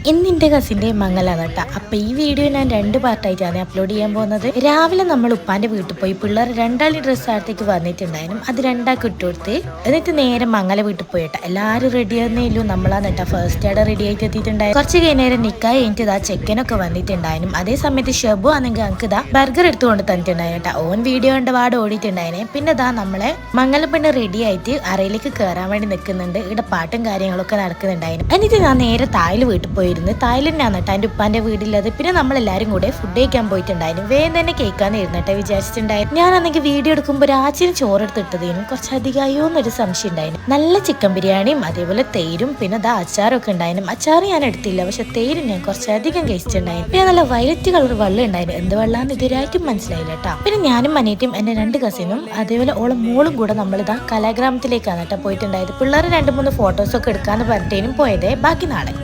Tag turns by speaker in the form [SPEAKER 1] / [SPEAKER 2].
[SPEAKER 1] ഇന്നെൻ്റെ കസിൻ്റെ മംഗലാണ് കേട്ടോ. അപ്പോൾ ഈ വീഡിയോ ഞാൻ 2 പാർട്ടായിട്ടാണ് അപ്ലോഡ് ചെയ്യാൻ പോകുന്നത്. രാവിലെ നമ്മൾ ഉപ്പാൻ്റെ വീട്ടിൽ പോയി പിള്ളേർ രണ്ടാളി ഡ്രസ്സ് അടുത്തേക്ക് വന്നിട്ടുണ്ടായിരുന്നു. അത് രണ്ടാക്കി ഇട്ട് കൊടുത്ത് എന്നിട്ട് നേരെ മംഗല വീട്ടിൽ പോയിട്ടാ. എല്ലാവരും റെഡി ആകുന്നേലും നമ്മളാണ് കേട്ടോ ഫസ്റ്റ് ആയിട്ട് റെഡി ആയിട്ട് എത്തിയിട്ടുണ്ടായിരുന്നു. കുറച്ച് കഴിഞ്ഞേരം നിക്കായി എനിക്ക് ഇതാ ചെക്കനൊക്കെ വന്നിട്ടുണ്ടായിരുന്നു. അതേ സമയത്ത് ഷെബു ആണെങ്കിൽ നമുക്ക് ഇതാ ബർഗർ എടുത്തുകൊണ്ട് തന്നിട്ടുണ്ടായിരുന്നു കേട്ടോ. ഓൻ വീഡിയോ കണ്ട് പാട് ഓടിയിട്ടുണ്ടായിരുന്നു. പിന്നെ ഇതാ നമ്മളെ മംഗലപ്പെണ്ണ് റെഡി ആയിട്ട് അറയിലേക്ക് കയറാൻ വേണ്ടി നിൽക്കുന്നുണ്ട്. ഇവിടെ പാട്ടും കാര്യങ്ങളൊക്കെ നടക്കുന്നുണ്ടായിരുന്നു. എന്നിട്ട് ഞാൻ നേരെ തായിൽ വീട്ടിൽ പോയി. തായ്ലൻഡാണ് കേട്ടോ എൻ്റെ ഉപ്പാന്റെ വീടില്ലത്. പിന്നെ നമ്മളെല്ലാരും കൂടെ ഫുഡ് കഴിക്കാൻ പോയിട്ടുണ്ടായിരുന്നു. വേഗം തന്നെ കേൾക്കാന്ന് ഇരുന്നിട്ട് വിചാരിച്ചിട്ടുണ്ടായിരുന്നു. ഞാനാണെങ്കിൽ വീഡിയോ എടുക്കുമ്പോൾ രാച്ചിന് ചോറെടുത്തിട്ടതേനും കുറച്ചധികമായോ എന്നൊരു സംശയം ഉണ്ടായിരുന്നു. നല്ല ചിക്കൻ ബിരിയാണിയും അതേപോലെ തേരും പിന്നെ അത് അച്ചാറൊക്കെ ഉണ്ടായിരുന്നു. അച്ചാർ ഞാൻ എടുത്തില്ല, പക്ഷെ തേരും ഞാൻ കുറച്ചധികം കഴിച്ചിട്ടുണ്ടായിരുന്നു. പിന്നെ നല്ല വയലറ്റ് കളർ വെള്ളം ഉണ്ടായിരുന്നു. എന്ത് വെള്ളാന്ന് ഇതുവരായിട്ടും മനസ്സിലായില്ല കേട്ടോ. പിന്നെ ഞാനും മനേറ്റും എൻ്റെ 2 കസിനും അതേപോലെ ഓളെ മോളും കൂടെ നമ്മളിതാ കലാഗ്രാമത്തിലേക്കാണ് കേട്ടോ പോയിട്ടുണ്ടായത്. പിള്ളേർ 2-3 ഫോട്ടോസൊക്കെ എടുക്കാന്ന് പറഞ്ഞിട്ടേനും പോയതേ. ബാക്കി നാളെ.